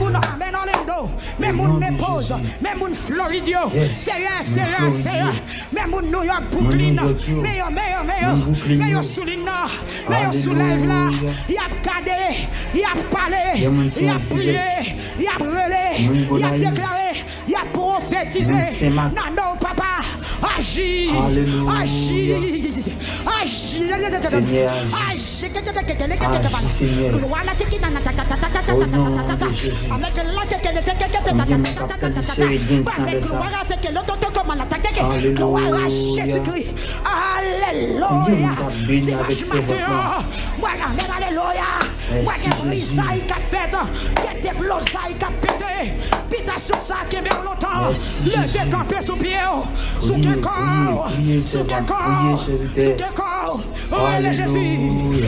moun amène en l'endo, même moun Népose, même moun Floridio, sérieux, même moun New York, Brooklyn, meilleur souligne, meilleur soulève là, il a cadé, il a parlé, il a prié, il a brûlé, il a déclaré, il a prophétisé. Non, papa, agis, Jésus-Christ. Alléluia. Moi qui brisaille qui a fait, qui a déblosaille qui a pété, pita sur ça qui est bien longtemps, levé campé sous pied, sous quel corps, sous quel corps, sous quel corps, relais Jésus,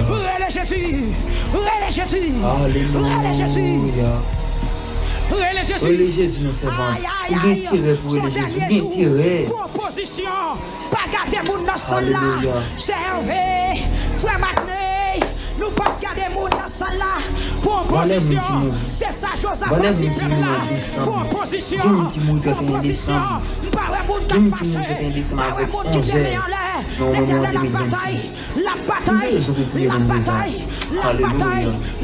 relais Jésus, relais Jésus, relais Jésus. Relais Jésus. Relais Jésus, nous savons. Il est tiré pour relais Jésus. Il est tiré. Proposition. Pas garder mon dans sol là. Servez. Frère Magné. Nous pas garder mon dans sol là. Proposition. C'est ça, Josaphat dit là. Proposition. Proposition. Pas un monde qui a marché. Pas un monde qui est en l'air. L'éternel la bataille. La bataille.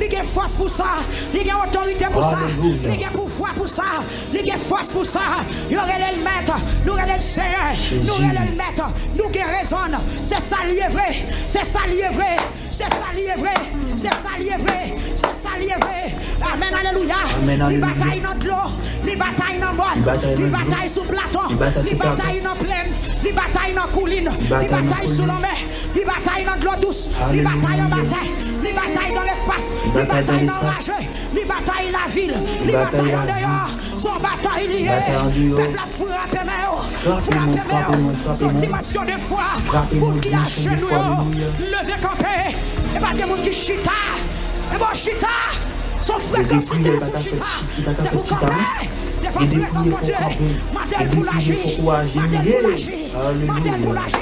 Il y a force pour ça. Il y a autorité pour ça. Il y a pouvoir pour ça. Il y a force pour ça. Nous allons le mettre. Nous allons le Seigneur. Nous allons le mettre. Nous guérissons. C'est ça lié vrai. C'est ça lié vrai. C'est ça lié vrai. C'est ça lié vrai. C'est ça lié vrai. Amen. Alléluia. Les batailles dans l'eau. Les batailles dans le monde. Les batailles sous plateau. Les batailles dans plaine. Les batailles dans colline. Les batailles sous la mer. Les batailles dans l'eau douce. Les batailles en bataille. Les batailles dans l'espace. Les batailles dans l'âge. Les batailles la ville. Les batailles en dehors. Son bataille liée. Peuple la frappe. Son dimension de foi. Pour qui a chez nous. Levé campé. Et pas des gens qui chita. Et bon chita. Son fréquence sous chita. C'est pour camper. Des fois présence pour Dieu. Madel pour l'agir. Madel pour l'agir. Madel pour l'agir.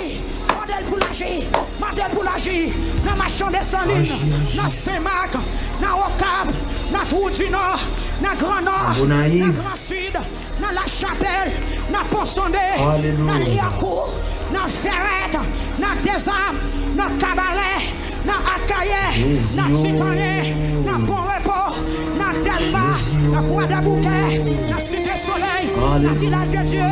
Madel pour l'agir, dans ma chambre de Saline, dans Saint-Marc, dans Ocab, dans Trou du Nord, dans Grand Nord, dans Grand Sud, dans La Chapelle, dans Pont-Sondé, dans Liacourt, dans Ferrette, dans Desarmes, dans Cabaret, dans Akaye, dans Titané, dans Pont-Repos, dans Delma, dans Croix-des-Bouquets, dans Cité-Soleil, dans Village de Dieu,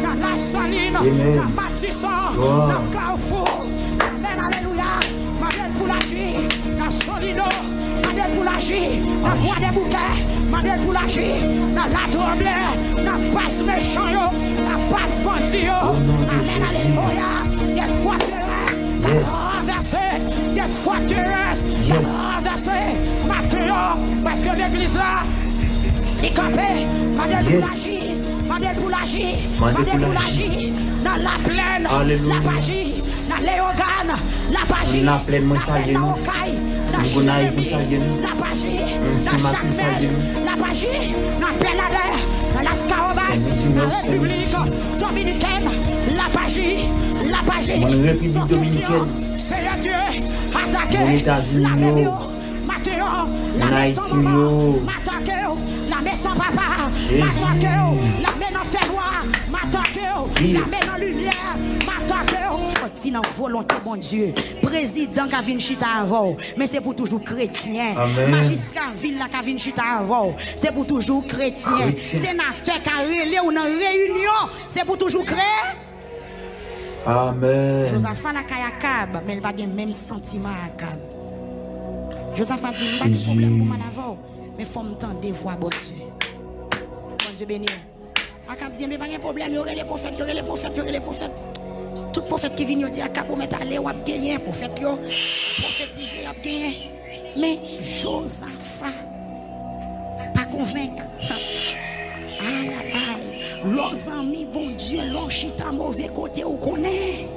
dans La Saline, dans Bâtissant, dans Carrefour. Amen, alléluia. Madel pour l'agir, dans Solido, Madel pour l'agir, dans Croix-des-Bouquets, Madel pour l'agir, dans La Tremblée, dans Passe Méchant, dans Passe Bandit. Amen, alléluia. Des forteresses, des forteresses, maintenant, parce que l'église là, est campée, Madel pour l'agir, Madel pour l'agir, Madel pour l'agir, dans la plaine, la Pagie, dans Léogane, la Pagie, dans Okaï, dans Chérémie, la Pagie, dans Chacmel, la Pagie, dans Pélader, dans Las Carobas, dans la République Dominicaine, la Pagie, son question, Seigneur Dieu, attaquez la maison, Mathéo, la maison papa, m'attaquez, la maison papa, m'attaquez, la maison fait noir, m'attaquez, la maison lumière, m'attaquez. Si dans volonté, bon Dieu, président qui a vu chita avant, mais c'est pour toujours chrétien. Magistrat ville qui a vu chita avant, c'est pour toujours chrétien. Sénateur qui a relé ou dans réunion, c'est pour toujours chrétien. Amen. Josaphat n'a qu'à Akab, mais il n'a pas le même sentiment à Akab. Josaphat dit, il n'y a pas de problème pour moi avant, mais il faut me tendre des voix, bon Dieu. Bon Dieu béni. Akab dit, mais pas de problème, il y aurait les prophètes, il y aurait les prophètes, il y aurait les prophètes. Tout prophète qui vient dire Akab, on met aller, on va gagner, prophète, prophétiser, on va gagner. Mais Josaphat, pas convaincre. Leurs amis, bon Dieu, leur chita mauvais côté, on connaît.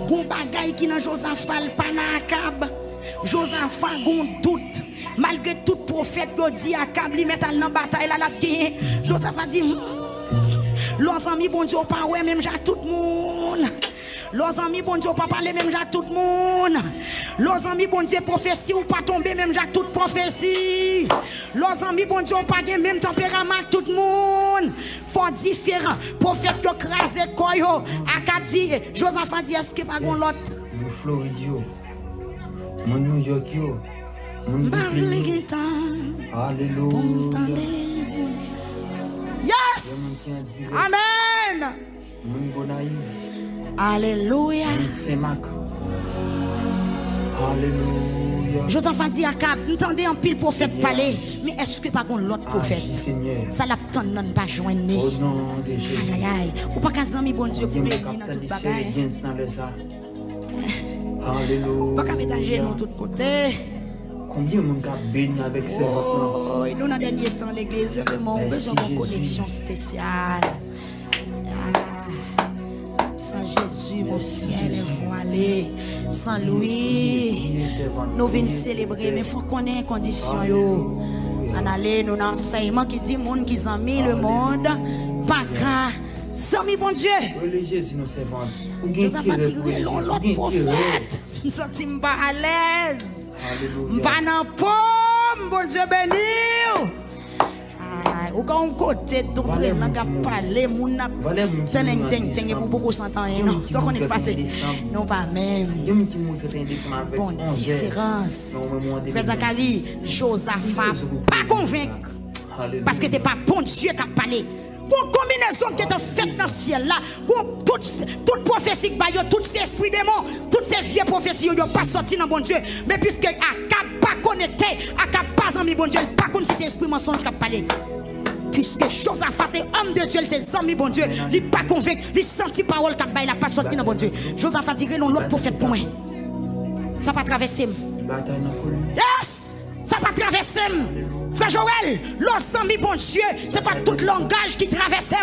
Bon bagay qui dans Josaphat, pas dans Akab. Josaphat, gon doute. Malgré tout prophète, il dit Akab, il met dans la bataille, la gagné. Josaphat dit, leurs amis, bon Dieu, pas ouais, même j'ai tout le monde. Los amis, bon Dieu, pas parler même avec tout le monde. Los amis, bon Dieu, prophétie ou pas tomber même avec toute prophétie. Los amis, bon Dieu, pas gagner même tempérament avec tout le monde. Faut différent. Prophète yo crasé koyo. Akab dit, Joseph a dit, est-ce que pas gon l'autre? Mon Floride yo. Mon New York yo. Mon Brooklyn. Alléluia. Yes! Amen! Mon Gonaïve. Alléluia. Mon Semak. Alléluia. Joseph a dit à Akab, entendez un pile prophète parler, mais est-ce que pas l'autre prophète? Ça l'attend non pas joindre. Au nom de Jésus. Aïe aïe, ou pas qu'un ami bon Dieu pour bénir dans toute bagaille. Alléluia. Pas qu'à métager de tous côtés. Combien de monde a béni avec ses vêtements? Oh, nous dans le dernier temps l'église vraiment besoin d'une connexion spéciale. Sans Jésus, mon ciel est voilé. Sans lui, nous venons célébrer, mais il faut qu'on ait une condition. On allait nous dans l'enseignement qui dit monde qui a mis le monde, pas qu'à. Sami bon Dieu. Jésus nous servons. Nous avons tiré l'autre prophète. Je me sens pas à l'aise. Je ne pas dans pomme, bon Dieu béni. Ou quand on côté d'autres, on a parlé, on a teneng pour beaucoup s'entendre. Non, ça qu'on est passé. Non, pas même. Bon, différence. Frère Zacharie, Josaphat, pas convaincre. Parce que ce n'est pas bon Dieu qui a parlé. Une combinaison qui est faite dans le ciel là, toute prophétie, tous ces esprits démons, toutes ces vieilles prophéties, ils n'ont pas sorti dans bon Dieu. Mais puisque Akab pas connecté, Akab pas ami bon Dieu, pas contre si c'est esprit mensonge qui a parlé. Puisque Josaphat c'est homme de Dieu, c'est ami bon Dieu, il n'est pas convaincu, il senti parole qui a pas sorti dans bon Dieu. Josaphat dirait non l'autre prophète pour moi. Ça va traverser. Yes! Ça va traverser. Frère Joël, l'ensemble bon Dieu, c'est pas tout langage qui traverse,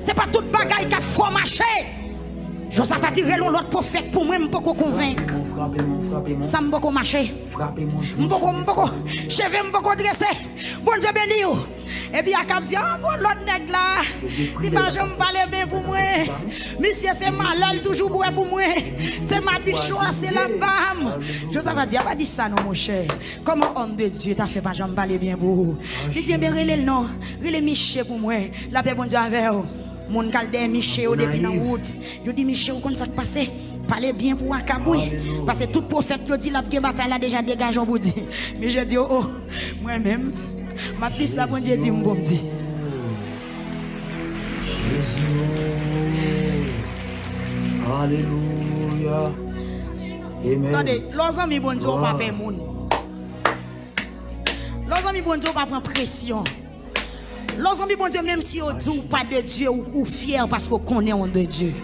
c'est pas toute bagaille qui a fromagé. Josaphat dirait l'autre prophète pour moi, je ne peux pas convaincre. Ça ne peut pas marcher. Je ne peux pas. Je ne peux pas dresser. Bon Dieu béni. Et puis Akab dit, l'autre nègre là, il va jamais parler bien pour moi. Monsieur, c'est malade toujours pour moi. C'est ma choix, c'est la bam. Josaphat dit, pas dit ça non mon cher. Comment homme de Dieu t'a fait pas jamais parler bien pour vous? Il dit, bien relève le nom, relève Michel pour moi. La paix bon Dieu avec vous. Mon calde Michel au depuis dans route. Je dis Michel comment ça passé? Parlez bien pour Akab oui. Parce que tout prophète qui dit la bataille là déjà dégagé on vous dit. Mais je dis oh moi-même m'a dit ça bon Dieu dit bon Dieu. Alléluia. Amen. Attendez, los amis bon Dieu pas payer moun. Los amis bon Dieu pas prendre pression. Los amis bon Dieu même si on dit pas de Dieu ou fier parce qu'on connaît on de Dieu.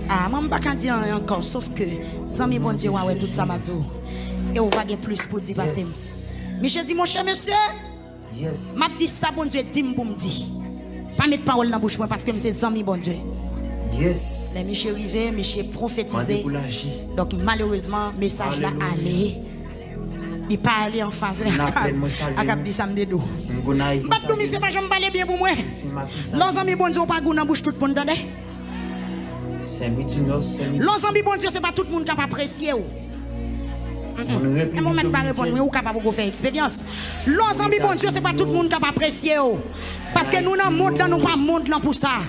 Ah, moi pas dire encore sauf que les amis bon Dieu ouais tout ça m'a dit. Et on va gagner plus pour dire passer. Michel dit mon cher monsieur. Yes. M'a dit ça bon Dieu dit pour me dire. Pas mettre parole dans bouche moi parce que c'est amis bon Dieu. Yes. Les Michel rivé, Michel prophétisé. Donc malheureusement message là allé. Il parlait en faveur. Akab dit ça me dédou. Pas tout c'est pas jamais parler bien pour moi. Los amis bon Dieu pas goût dans bouche tout le monde entendez. Los amis bon Dieu c'est pas tout le monde qui a apprécié ou. Et moi même pas répondre mais ou capable de faire expérience. Los amis bon Dieu c'est pas tout le monde qui a apprécié ou. Parce que nous dans monde là nous pas monde là pour ça.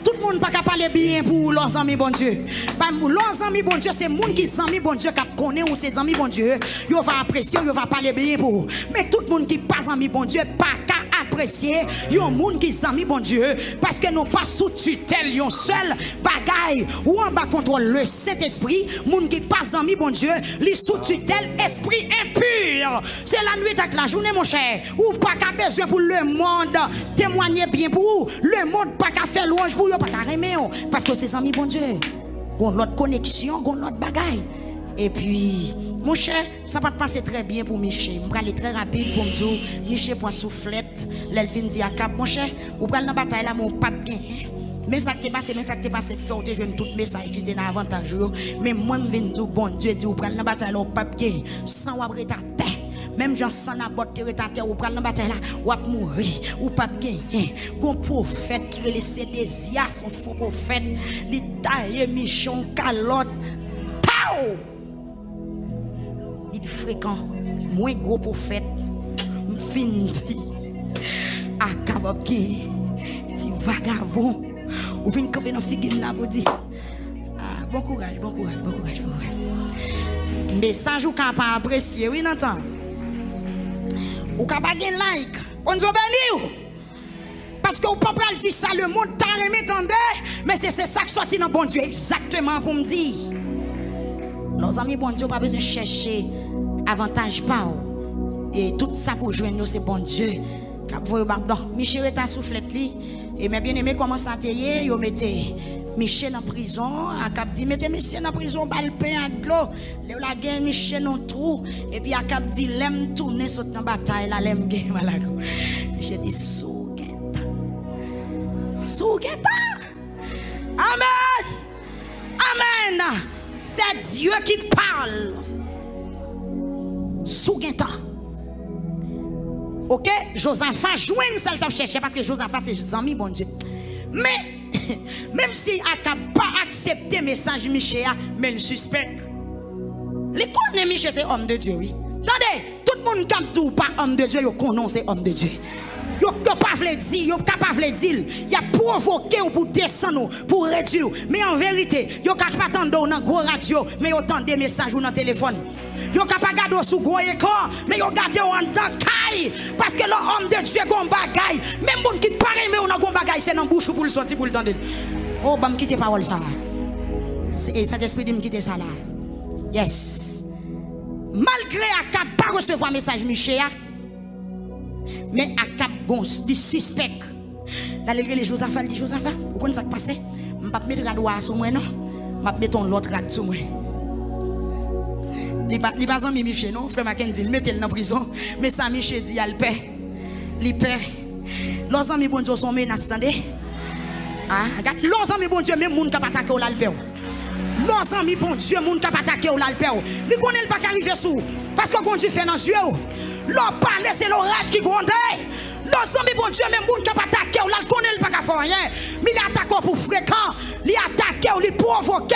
Tout le monde pas capable parler bien pour leurs amis bon Dieu. Leurs amis bon Dieu c'est monde qui amis bon Dieu qui connaît ou ses amis bon Dieu, il va apprécier, il va parler bien pour. Mais tout le monde qui pas amis bon Dieu pas qu'à apprécier, il y a monde qui amis bon Dieu parce que nous pas sous tutelle yon seul bagaille ou en bas contrôle le Saint-Esprit, monde qui pas amis bon Dieu, li sous tutelle esprit impur. C'est la nuit avec la journée mon cher. Ou pas qu'à besoin pour le monde témoigner bien pour vous. Le monde pas qu'à faire louange pour pas qu'à remettre parce que c'est amis bon Dieu. Gon l'autre connexion, gon l'autre bagaille. Et puis mon cher, ça va passer très bien pour Michel. Je vais aller très rapide pour me dire Michel point soufflette, l'elfine dit à Cap mon cher, ou pral dans bataille là mon pape gain. Mais ça t'est passé, je viens tout message qui était avantageux. Mais moi je viens dire bon Dieu dit ou pral dans bataille là pape gain sans avoir ta tête. Même gens sans la botte terre ou prendre la bataille là, ou mourir, ou pas gagner. Gon prophète qui laissé des yas, son faux prophète, li taille michon calotte. Tao! Il fréquent, moins gros prophète, m'findi. Akab qui dit vagabond, ou vient camper dans figure là pour dire bon courage, bon courage, bon courage, bon courage. Message ou pas apprécier, oui, n'entend. Ou pas gagner like, on nous béni. Parce que ou pas pral dire ça, le monde t'a remis tendé, mais c'est ça qui sorti dans bon Dieu exactement pour me dire. Nos amis bon Dieu pas besoin de chercher avantage pas. Et tout ça pour joindre nous c'est bon Dieu. Michel est à soufflette li et mes bien-aimés commencent à tailler, yo mettez Michel en prison, a cap dit mettez Michel en prison balle pain à l'eau, la gagne Michel dans trou et puis a cap dit l'aime tourner saute dans bataille la l'aime gagne malago. Michel dit sougeta. Amen. Amen. C'est Dieu qui parle. Sougeta. Ok, Josaphat joigne ça le chercher parce que Josaphat c'est ami bon Dieu. Mais même si Akab pas accepté le message Michel, mais le suspect. Les connaît Michel c'est homme de Dieu oui. Attendez, tout le monde comme tout pas homme de Dieu, yo connaît c'est homme de Dieu. Yo pas vle dire, yo capable de dire, y a provoqué pour descendre, pour réduire. Mais en vérité, yo capable attendre dans gros radio, mais yo tend des messages ou dans téléphone. Yo capable garder sous gros écran, mais yo garder en dans caille parce que l'homme de Dieu gon bagaille, même bon qui pareil mais on a gon bagaille c'est dans bouche pour le sortir pour le tendre. Oh, bah me quitter parole ça. Et cet esprit de me quitter ça là. Yes. Malgré Akab pas recevoir message Michel, mais Akab gon di suspect. Dans les Josaphat dit Josaphat, vous connaissez ça qui passe? Je ne vais pas mettre radoua sur moi non. Je vais mettre l'autre rad sur moi. Il pas en Michel non, frère Mackenzie, il mettait dans prison, mais ça Michel dit il paie. Il paie. Los amis bon Dieu sont menaces, attendez. Ah, regarde, los amis bon Dieu même moun k'ap attaquer ou la paie. Los amis bon Dieu moun k'ap attaquer ou la paie. Li connaît pas arriver sous parce que bon Dieu fait dans Dieu. L'on parle c'est l'orage qui gronde. Los amis bon Dieu même moun k'ap attaquer ou la connaît pas qu'à faire rien. Mais il attaque pour fréquent, il attaque ou il provoque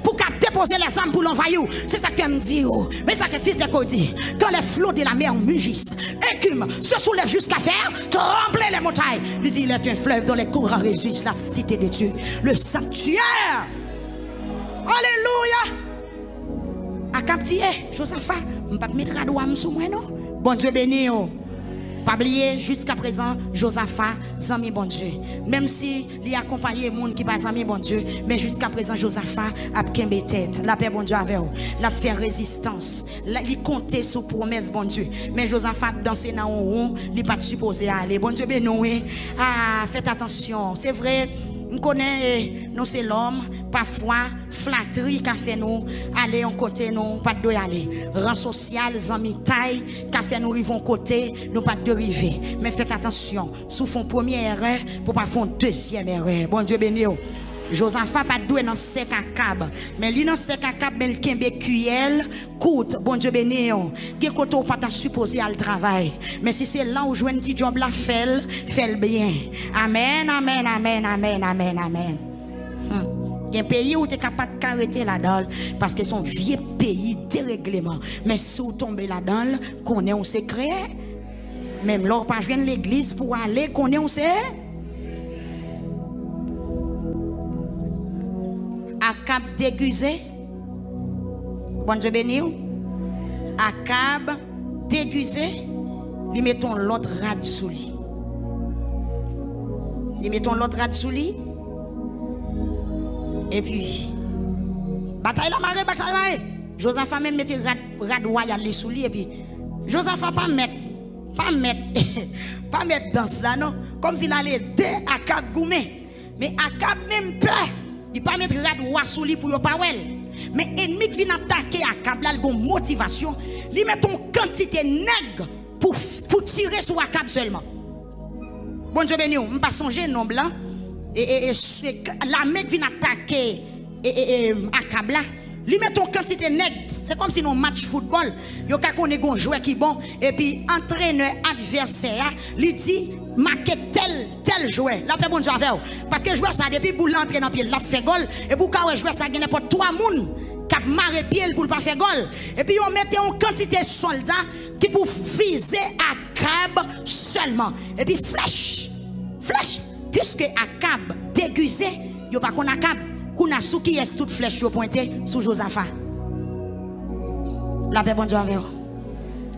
pour qu'a déposer les armes pour l'envahir. C'est ça qu'elle me dit. Mais ça que fils de Cody, quand les flots de la mer mugissent, écume, se soulève jusqu'à faire trembler les montagnes. Il dit il est un fleuve dont les courants réjouissent la cité de Dieu, le sanctuaire. Alléluia. Akab dit, Josaphat, je ne vais pas mettre radoua sur moi non. Bon Dieu béni. Pas oublier jusqu'à présent Josaphat zami bon Dieu. Même si il accompagné monde qui pas zami bon Dieu, mais jusqu'à présent Josaphat a kembe tête. La paix bon Dieu avec vous. La faire résistance. Il compter sur promesse bon Dieu. Mais Josaphat danser dans rond, il pas supposé aller. Bon Dieu béni. Ah, faites attention. C'est vrai. On connaît, nous c'est l'homme, parfois, flatterie qu'a fait nous, aller en côté, nous, pas de aller. Rang social, amis taille, qu'a fait nous rivons côté, nous pas de river. Mais faites attention, sous font première erreur, pour pas faire deuxième erreur. Bon Dieu béni. Josaphat pas doué dans sec Akab, mais lui dans sec Akab, mais le kembe cuel, coûte, bon Dieu béni. Gen côté ou pas ta supposé à le travail. Mais si c'est là où jouer un petit job là, fait bien. Amen, amen, amen, amen, amen, amen. Il y a un pays où tu es capable de carreter là-dedans parce que son vieux pays dérèglement. Mais si vous tombez là-dedans, qu'on est un secret, même là, pas joindre l'église pour aller, qu'on est un secret. Akab déguisé. Bon Dieu béni. Akab déguisé. Lui mettons l'autre rad sous lui. Lui mettons l'autre rad sous lui. Et puis bataille la marée, bataille la marée. Josaphat même mettait rad royal sous lui et puis Josaphat pas mettre dans ça non, comme s'il allait de Akab goumé. Mais Akab même peur. Il pas mettre rad roi sous lui pour yo pas wel. Mais ennemi qui vient attaquer Akab là, il a une motivation, il met une quantité nègre pour tirer sur Akab seulement. Bon Dieu béni, on pas songer non blanc et la mec vient attaquer Akab là, il met une quantité nègre C'est comme si nous match football, yo ka connaît gon joueur qui bon et puis entraîneur adversaire lui dit marquer tel joueur. La paix bon Dieu avec parce que joueur ça depuis pour l'entrer dans pied, l'a fait goal et pour ka joueur ça gagne n'importe 3 moun cap marrer pied pour pas faire goal. Et puis on mettait en quantité de soldats qui pour viser Akab seulement. Et puis flèche puisque Akab déguisé, yo pas qu'on Akab kuna sou qui est toute flèche yo pointé sur Josaphat. La paix bon Dieu avec.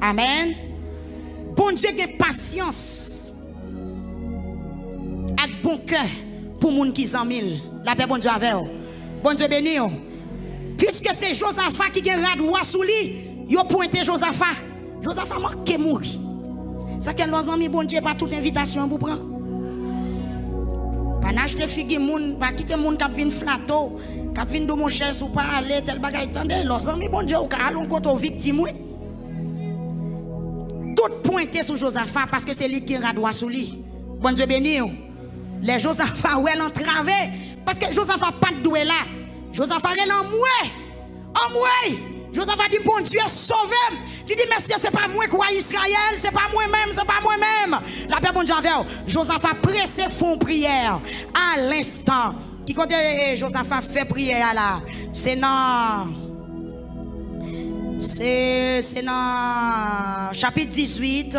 Amen. Bon Dieu a patience avec bon cœur pour moun qui s'en mille. La paix bon Dieu avec. Bon Dieu béni. Puisque c'est Josaphat qui a radoua sous lui, yo pointé Josaphat. Josaphat manque mourir. Ça que nos amis bon Dieu pas toute invitation pour prendre. Pas n'acheter figue moun, pas quitter moun qui vinn flato, qui vinn de mon cher ou pas aller tel bagay tendez. Nos amis bon Dieu ou ka allons contre victime. Tout pointé sur Josaphat parce que c'est lui qui radoua sous lui. Bon Dieu béni. Les Josaphat ou elle entravé parce que Josaphat pas de doué là. Josaphat est en moué. Josaphat dit bon Dieu sauvé. Il dit merci, c'est pas moi qui Israël, c'est pas moi-même, c'est pas moi-même. La paix bon Dieu avec. Josaphat pressé fond prière à l'instant. Qui compte Josaphat fait prière là. C'est dans chapitre 18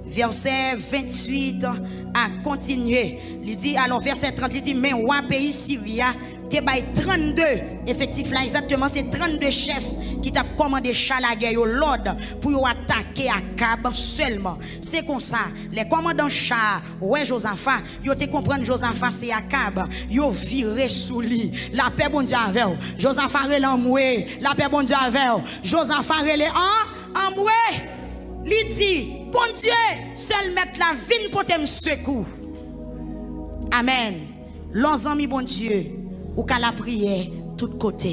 verset 28 à continuer. Il dit alors verset 30 il dit mais roi pays Syria te bay 32 effectifs là exactement c'est 32 chefs qui t'a commandé char la guerre l'ordre pour attaquer Akab seulement. C'est comme ça les commandants char ouais Josaphat yo te comprendre Josaphat c'est Akab yo viré sous lui. La paix bon Dieu avec Josaphat relé en moué. La paix bon Dieu avec Josaphat relé en moué. Li dit bon Dieu seul mettre la vine pour te secours. Amen. L'ons amis bon Dieu ou qu'à la prière tout côté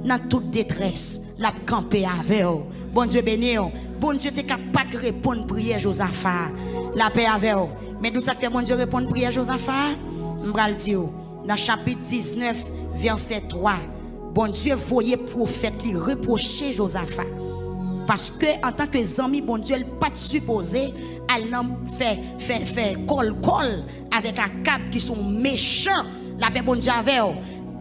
dans toute détresse la camper avec bon Dieu béni bon Dieu t'es capable de répondre prière Josaphat la paix avec mais d'où ça que bon Dieu répond prière Josaphat m'bral dire dans chapitre 19 verset 3 bon Dieu voyait prophète lui reprocher Josaphat parce que en tant que ami bon Dieu elle pas supposé elle fait col avec Akab qui sont méchants. La paix bon Dieu avec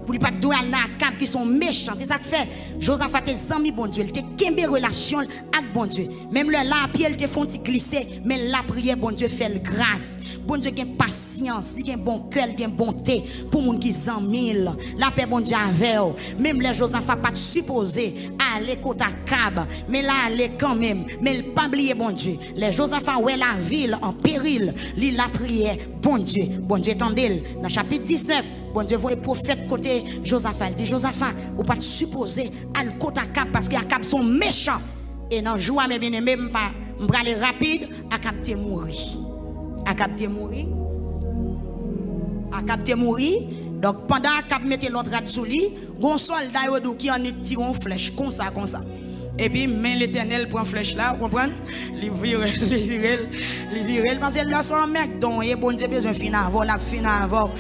pour ne pas douer à Akab qui sont méchants. C'est ça que fait Josaphat tes amis bon Dieu, il te kembe relation avec bon Dieu. Même le là pied il te font glisser, mais la prière bon Dieu fait grâce. Bon Dieu gagne patience, il gagne bon cœur, il gagne bonté pour moun qui s'en mille. La paix bon Dieu avec même les Josaphat pas supposé aller côté Akab, mais là aller quand même, mais il pas oublier bon Dieu. Les Josaphat ouais la ville en péril, li la prière bon Dieu tendez dans chapitre 19 bon Dieu voit prophète côté Josaphat. Il dit Josaphat, ou pas supposé aller côté Akab parce que Akab sont méchants. Et dans joie mes bien-aimés, m'bra aller rapide, Akab te mourir. Akab te mourir. Donc pendant Akab mettait l'autre rat sous lui, gon soldat yo qui en tire une flèche comme ça. Et puis, mais l'Éternel prend flèche là, vous comprenez? Il vire, parce que là, son mec, donc, il bon Dieu, besoin de finir avant.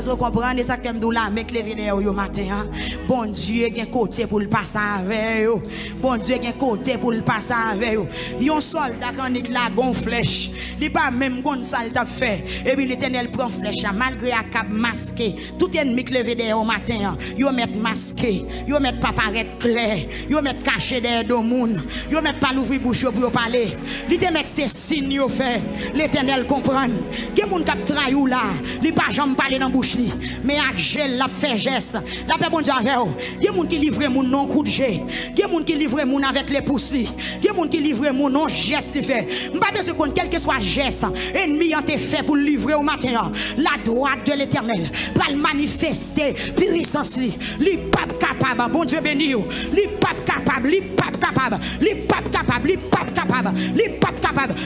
Vous comprenez ça comme d'où la mec, les vidéos, au matin, bon Dieu, il y a un côté pour le passer avec eux. Bon Dieu, il y a un côté pour le passer avec eux. Il y a un soldat qui a la gon flèche. Il n'y a pas même gon soldat fait. Et puis, l'Éternel prend flèche, malgré Akab masqué. Tout ennemi qui le vidéo au matin, il met masqué, il met pas paraître clair, il met caché des de moun, yo met pas l'ouvrir bouche pour parler. Li te met ces signes yo fait. L'Éternel comprend. Gen moun k'ap trai ou là, li pas jamais parler dans bouche li, mais ak gel la fait geste. La paix bon Dieu avec ou. Gen moun qui livre moun non coup de jet. Gen moun qui livre moun avec les pouces li. Gen moun qui livre moun non geste li fait. M'pa besoin qu'on quel que soit geste, ennemi en te fait pour livrer au matin. La droite de l'Éternel pour le manifester puissance li. Li pas capable, bon Dieu béni ou. Li pas capable, li pas capable.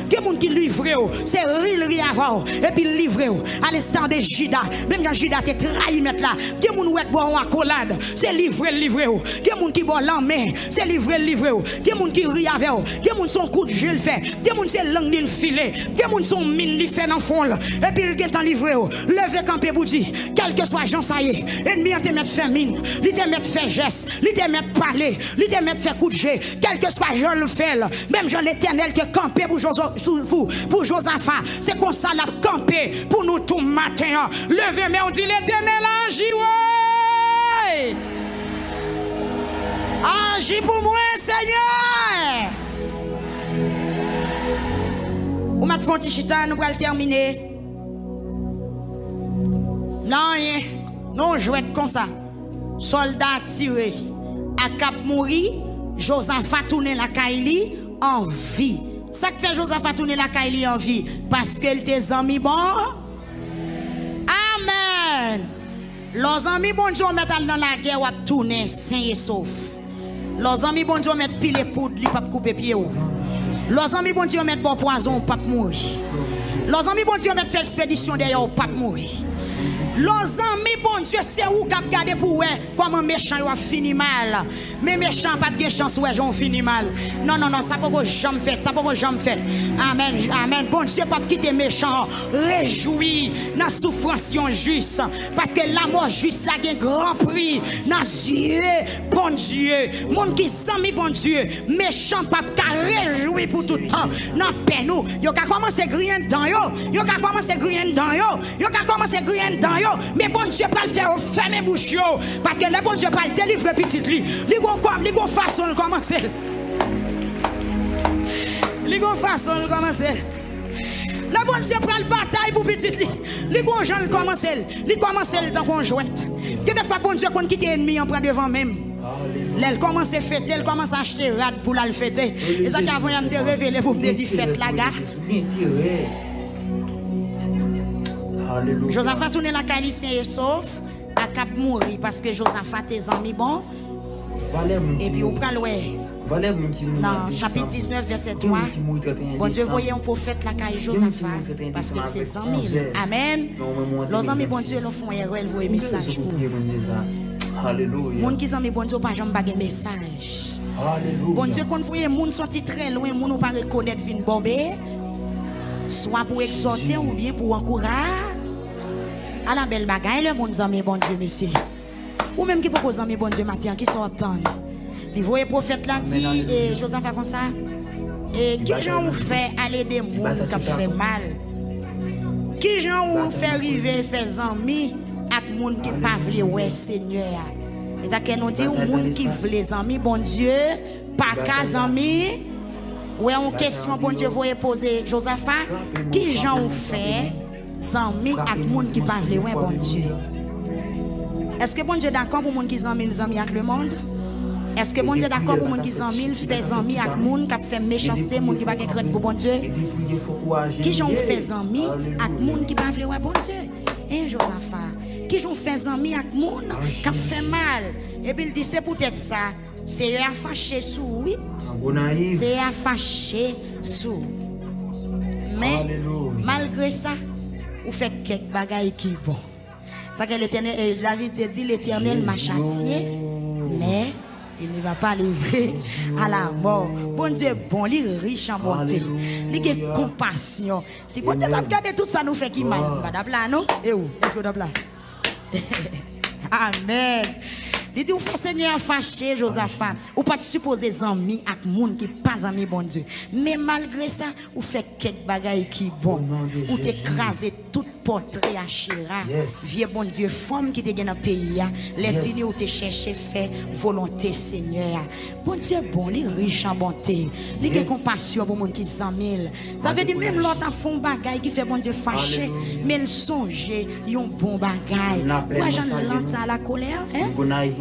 Des gens qui livrent, c'est rire avant, et puis livrent à l'instant de Judas. Même dans Judas te trahi mettre là. Gen moun wek bo en accolade, c'est livré ou. Gen moun qui bon l'emmène, c'est livré ou. Gen moun qui ri avec ou. Gen moun son coup de jeu le fait. Gen moun c'est langue li filé. Gen moun son mine li fait dans fond. Et puis il gen temps livré ou. Lever camper pour dire, quel que soit Jean ça y est. Ennemi te mettre faire mine, li te mettre faire geste, li te mettre parler, li te mettre faire coup de jeu. Quel que soit Jean le fait. Même Jean l'Éternel qui campé pour Josaphat. C'est comme ça l'a campé pour nous tout matin. Levez mais on dit l'Éternel agit. Ouais. Agis pour moi, Seigneur. Ou m'a fait un petit chita, nous allons terminer. Non, rien. Non, je vais être comme ça. Soldat tiré. À cap mourir. Josaphat tourne la Kaili en vie. Ça que fait Josaphat tourne la Kaili en vie. Parce qu'elle tes amis bon. Amen. Leurs amis bon Dieu mettent dans la guerre ou tourner sain et sauf. Leurs amis bon Dieu mettent pile poudre, li pas couper pied ou. Leurs amis bon Dieu mettent bon poison, pas mourir. Leurs amis bon Dieu mettent faire expédition d'ailleurs, pas mourir. Leurs amis bon Dieu c'est où qu'a garder pour comment méchant a fini mal. Mais méchant pas de chance ouais j'en fini mal. Non ça pas jamais fait, ça pas jamais fait. Amen. Bon Dieu pas quitter méchant, réjouis dans souffrance juste parce que la mort juste la gagne grand prix dans Dieu, bon Dieu. Monde qui s'ami bon Dieu, méchant pas réjouir pour tout temps. Non paix nous, yo ka commencer griller dans yo ka commencer griller dans yo ka commencer griller dans yo. Mais bon Dieu pas le faire au fermer bouche yo parce que le bon Dieu pas le délivrer petit li gon façon de commencer li gon façon de commencer le bon Dieu prend le bataille pour petit li gon gens le commencer li commencer le temps conjointe que des fois bon Dieu qu'on quitte ennemi en prend devant même elle commence à fêter elle commence à acheter rad pour la le fêter et ça qu'avant il me révéler pour me dire fête la gare. Josaphat tourne la Kaili sain sauf à cap mourir parce que Josaphat tes amis bon et puis on prend le dans chapitre 19 verset 3 bon Dieu voyait un prophète la Kaili Josaphat parce que c'est amis. Amen. Leurs amis bon Dieu leur font erreur ils voient message pour alléluia monde qui amis bon Dieu pas jamais baguer message alléluia bon Dieu quand voyez monde sorti très loin monde ou pas reconnaître vinn bomber soit pour exhorter ou bien pour encourager à la belle bagaille le bon ami bon Dieu monsieur ou même qui propose ami bon Dieu matin qui sont attendre il voyait prophète là dit et Josaphat comme ça et qui gens vous fait aller des monde qui fait mal qui gens vous fait arriver faire amis avec monde qui pas veut ouais Seigneur et ça que nous dit ou monde qui veut les amis bon Dieu pas cas amis ouais en question bon Dieu voyait poser Josaphat qui gens vous fait amis avec monde qui pas veut ouais bon Dieu. Est-ce que bon Dieu d'accord pour monde qui amis avec le monde? Est-ce que bon Dieu d'accord pour monde qui amis fait amis avec monde qui fait méchanceté monde qui pas crainte pour bon Dieu? Qui j'ont fait amis avec monde qui pas veut ouais bon Dieu? Et Josaphat qui j'ont fait amis avec monde qui fait mal et puis il dit c'est peut-être ça c'est à fâcher sous oui c'est à fâcher sous mais malgré ça ou fait quelques bagailles qui bon. Ça que l'Éternel, David te dit l'Éternel m'a châtié, mais il ne va pas livrer à la mort. Bon Dieu, bon, il est riche en bonté, il a compassion. Si bon Dieu t'a regardé tout ça nous fait qui mal, madame là non? Et où? Est-ce que tu là? Amen. Il dit, ou fait Seigneur fâché, Josaphat, ou pas te supposer amis avec monde qui pas amis bon Dieu. Mais malgré ça, ou fait quelques bagailles qui bon, ou t'écraser tout portrait à Chira, vieux bon Dieu, femme qui te gagne dans le pays, les fini ou te chercher faire volonté Seigneur. Bon Dieu, bon, il est riche en bonté, il a compassion pour monde qui s'amène. Ça veut dire même l'autre font bagaille qui fait bon Dieu fâché, mais il songe, il un bon bagaille. Moi j'en lente à la colère, hein?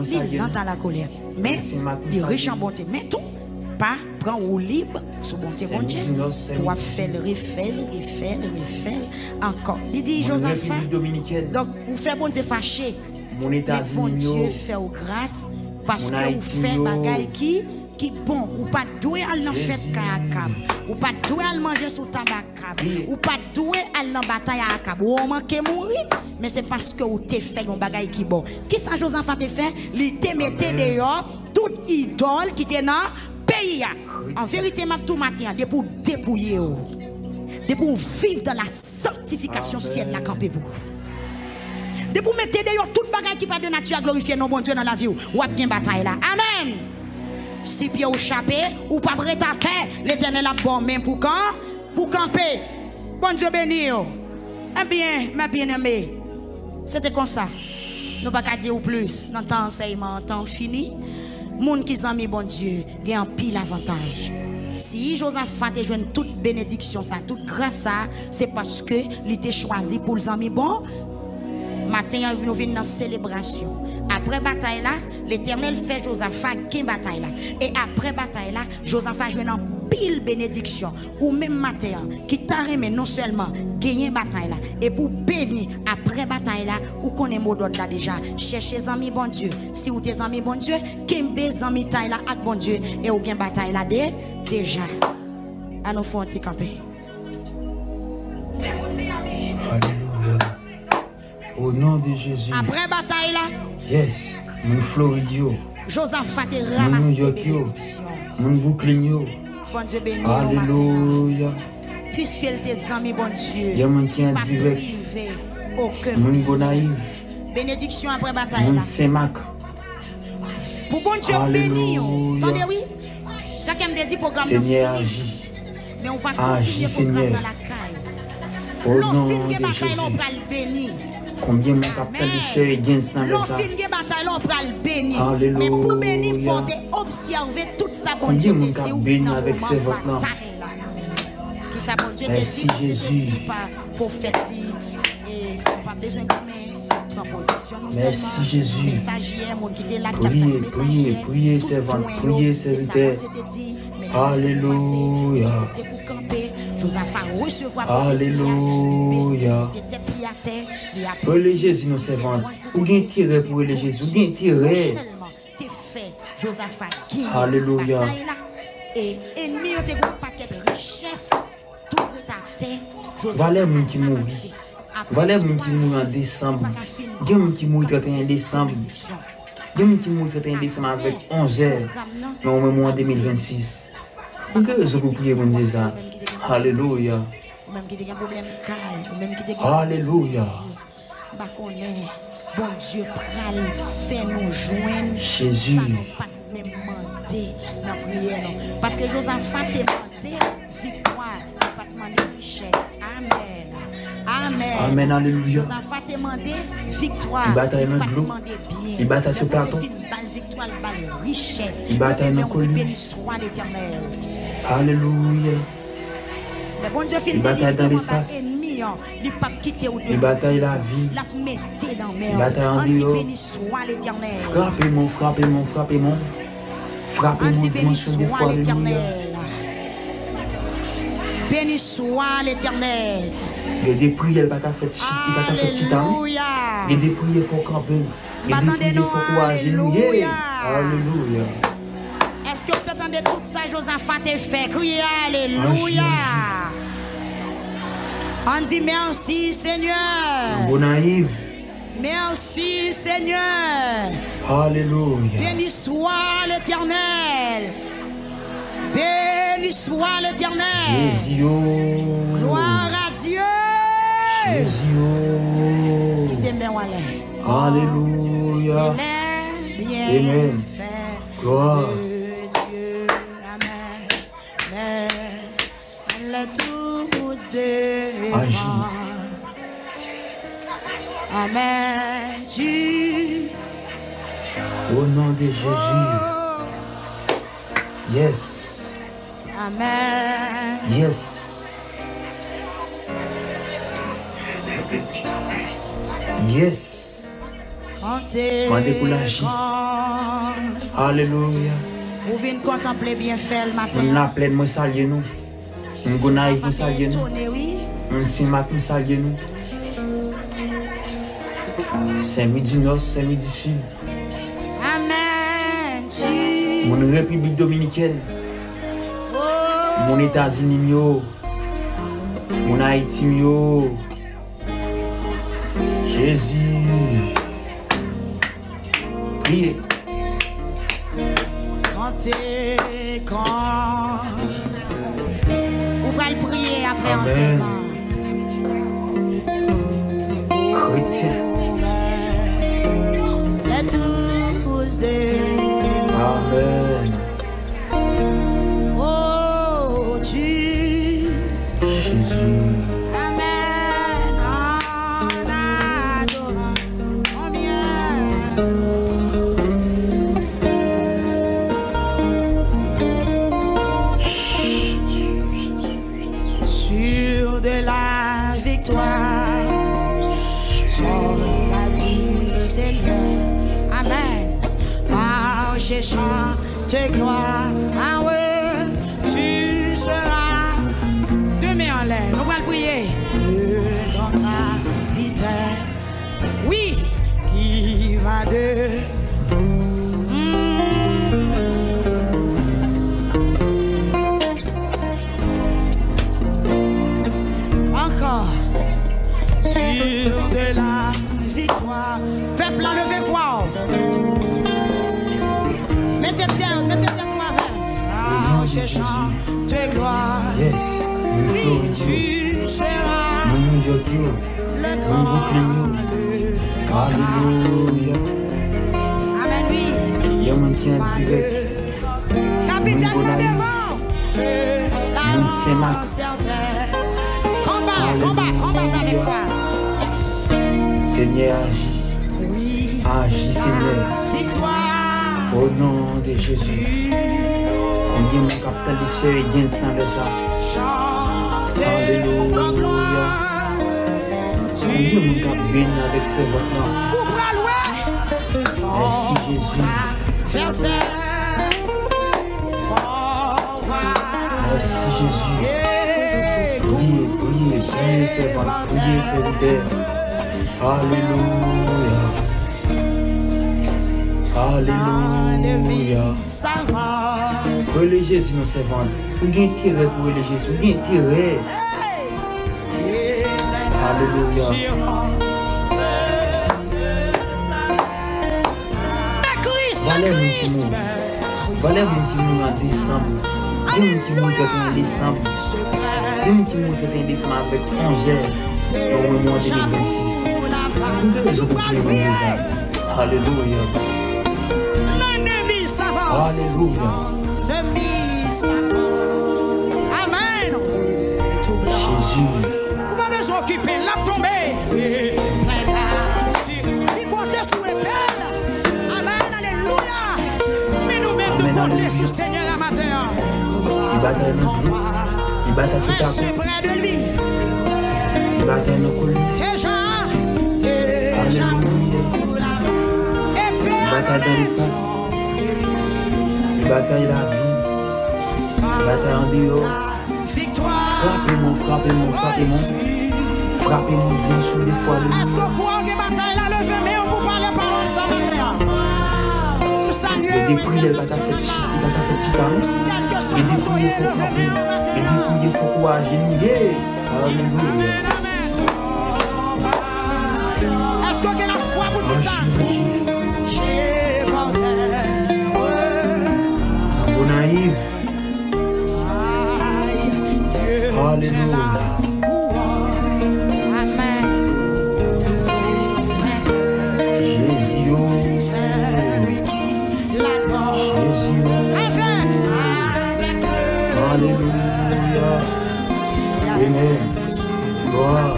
Il lente à la colère, mais il est riche en bonté. Mais tout, pas prend au libre sous bonté bon Dieu. Toi faire le refaire encore. Il dit Josaphat, donc vous faites bon Dieu fâché, mais bon Dieu fait aux grâce parce que vous faites bagaille qui qui bon, ou pas doué à l'en fête kayakab, ou pas doué à manger sous tabakab, ou pas doué à l'en bataille à akab, ou on manque mourir, mais c'est parce que ou t'es fait un bagay qui bon. Qui ça Josaphat te fait? Il te mettait dehors toute idole qui était dans pays. En vérité, m'a tout matin, de pour dépouiller, de pour vivre dans la sanctification ciel la campé pour. De pour mettre dehors toute bagay qui pas de nature à glorifier nos bon Dieu dans la vie ou a bien bataille là. Amen. Si pied ou chapé ou pas prêt à terre, l'Éternel a bon même pour quand? Pour camper. Bon Dieu béni. Eh bien, ma bien-aimée, c'était comme ça. Nous pas qu'à dire ou plus dans temps enseignement, temps fini. Moun qui zami bon Dieu, il y a un pile avantage. Si Josaphat te joint toute bénédiction ça, toute grâce ça, c'est parce que il était choisi pour les amis bon. Matin, nous venons dans la célébration. Après bataille là, l'Éternel fait Josaphat qui bataille là. Et après bataille là, Josaphat joue dans pile bénédiction. Ou même matin, qui t'a remis non seulement gagner bataille là, et pour bénir après bataille là, ou connaît mot d'ordre là déjà. Cherchez amis bon Dieu. Si vous êtes amis bon Dieu, kembe amis taille là avec bon Dieu, et ou gain bataille là déjà. À nous faire un petit campé. Au nom de Jésus. Après bataille là. Yes. Mon Floridio. Josaphat te ramasse bénédiction. Mon boucligno. Bon Dieu béni. Alléluia. Puisqu'elle tes amis bon Dieu. Il y a mon qui est en direct. Mon gonaïve. Bénédiction après bataille mon là. Saint-Mac. Pour bon Dieu béni. Attendez oui. Ça qui me dit programme Seigneur agit. Mais on va continuer programme dans la caille. Au nom de bataille on va le bénir. Combien mon capital de chair et gains dans le ça. L'offre de bataille on va le bénir. Alléluia. Mais pour bénir faut observer toute sa bon Dieu te dit bénir avec ses votes là. Qui sa bon Dieu te dit Jésus. Pas prophète et pas besoin de proposition nous seulement. Merci Jésus. Messagier mon qui était là priez servant, priez serviteur. Alléluia. Josaphat recevoir Alléluia. Pour les Jésus nous servants. Ou bien tirer pour les Jésus, ou bien tirer. Alléluia. Et ennemi ont un paquet de richesses tout prêt à terre. Voilà mon qui mourit. Voilà mon qui mourit en décembre. Il y a mon qui mourit 31 décembre. Il y a mon qui mourit 31 décembre avec 11 heures. Mais au moment en 2026. Pourquoi je vous prie pour dire ça? Alléluia. Alléluia. Bon Dieu, pral fait nous joindre. Jésus. Parce que Josaphat te demandé victoire, pas demander richesse. Amen. Amen. Amen. Alléluia. Josaphat te demandé victoire. Il bataille dans l'eau. Il bataille sur le plateau. Victoire, richesse. Il bataille dans le collier. Béni soit l'Éternel. Alléluia. Le bon Dieu il bataille dans l'espace. Il bataille la vie. Il bataille en dehors. Frappez-moi, frappez-moi, frappez-moi. Frappez-moi, dimension de foi. Alléluia. Béni soit l'Éternel. Il y a des prières, il va faire titan. Il y a des prières, il faut camper. Il y a des prières, il faut courager. Alléluia. Est-ce que vous entendez tout ça, Josaphat te fait crier Alléluia. On dit merci Seigneur. Bon naïf. Merci Seigneur. Alléluia. Béni soit l'Éternel. Béni soit l'Éternel. Jésus. Gloire à Dieu. Jésus. Qui t'aime bien, alléluia. Amen. Gloire. Dieu. Amen. Let tous devant. Amen. Tu. Au nom de Jésus. Yes. Amen. Yes. Yes. Comptez pour la vie. Alléluia. Vous venez contempler bien fait le matin. On a plein de moi saluer nous. On gonaïve nous saluer nous. On simac nous saluer nous. C'est midi nord, c'est midi sud. Amen. Tu Mon République Dominicaine, mon États-Unis, mon Haïti, Jésus. Priez. Quand vous pouvez le prier après Amen. enseignement. Chrétien. Let Tuesday. Amen. Oh, tu. Jésus. Amen. En adorant ton bien. Sur de la victoire, soldat du Seigneur. Amen. Marche chante gloire. Ah ouais, tu seras. Deux mains en l'air, nous allons prier. Le grand capitaine, oui, qui va de. Encore sur de la victoire. Peuple, levez-vous. Mettez toi avec. Chante gloire. Yes. Oui, tu seras le grand. Alléluia. Amen, oui. Il y a un qui est en direct. Capitaine de devant. C'est Marc. Combat avec foi. Seigneur, agis. Oui. Agis, Seigneur. Victoire. Au nom de Jésus. Combien mon capitaine de sœurs est bien dans ça. Chantez Alléluia. en gloire. Combien mon cap béni avec ses voix. Ou praloué. Merci Jésus. Verset. Fort va. Merci Jésus. Priez, priez, priez, servant, priez, serviteur. Alléluia. Alléluia. Relais Jésus, nos servants. Vous avez tiré pour relais Jésus. Vous avez tiré. Alléluia. Voilà mon qui nous en décembre. Dieu qui nous en décembre. Dieu qui nous en décembre avec 11 heures au mois 2026. Je vous prie, mon Jésus. Alléluia. L'ennemi s'avance. Alléluia. L'ennemi s'avance. Amen. Jésus. Vous n'avez pas besoin d'occuper la tombée. Il comptait sur les pelles. Amen. Alléluia. Mais nous-mêmes, nous comptons sur le Seigneur la matin. Il bataille nous. Il bataille sur ta Reste près de lui. Il bataille nos couilles. Déjà. Alléluia. Il bataille dans l'espace. Il bataille la vie. Il bataille en dehors. Victoire. Frappez-moi, frappez-moi, frappez-moi. Frappez-moi, dimanche des fois. Est-ce que vous croyez que bataille la levée, mais on peut parler parole sans matin? Il y a des prières qui sont faites titan. Il y a des prières qui sont frapper. Il y a des prières qui sont courager. Alléluia. Est-ce que vous avez la foi pour dire ça? J'ai porté. Bon naïf. Alléluia. Jésus. Alléluia. Amen. Gloire.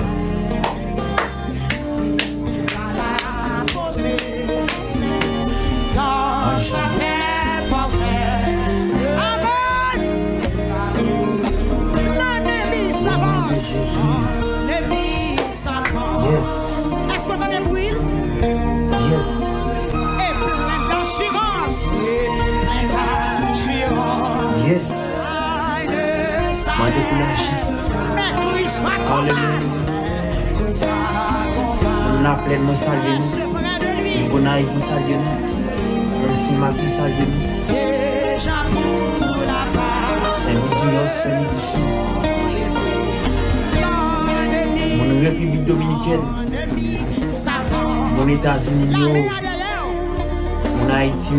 Dans sa paix parfaite. Amen. L'ennemi s'avance. L'ennemi s'avance. Yes. Est-ce que vous avez bruit? Yes. Et plein d'assurance. Yes. Ma découlage. Alléluia. On appelle mon salut. On a eu mon salut. On s'y m'a plus salut. c'est l'édition. Mon République Dominicaine, mon États-Unis, mon Haïti,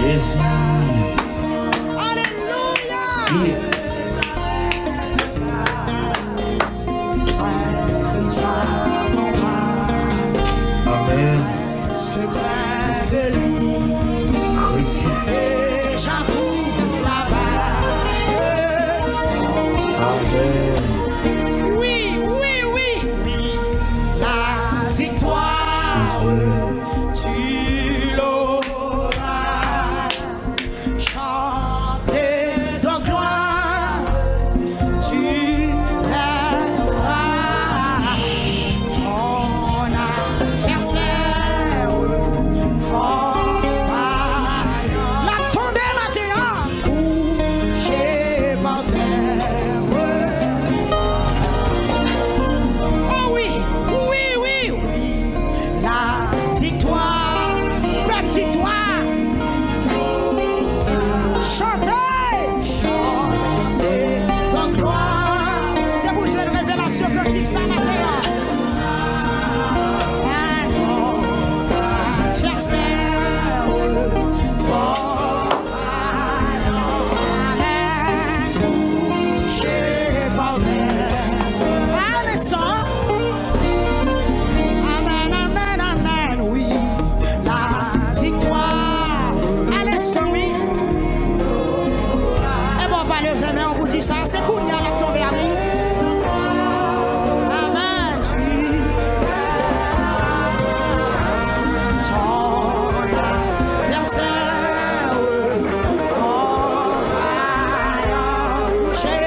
Jésus. Alléluia. Amen. Chrétien. Amen. Oui, oui, oui, oui. La victoire, tu l'auras. Chanter de gloire, tu l'auras. Ton adversaire fort vaillant. La tondée maintenant, couché par terre. Oh oui, oui, oui, oui. La victoire, belle victoire. Chantez, chantez de gloire. C'est pour jouer une révélation quantique ça matin. Amen, amen, amen, oui. La victoire, à l'instant, oui. Et bon, pas le jamais, on vous dit ça, c'est cool, il y a la tombée à lui. Amen, oui. Ton adversaire, fort vaillant, couché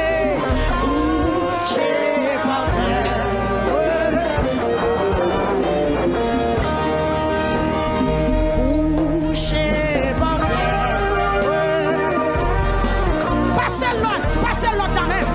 par terre. Couché par terre. Passez l'autre la même.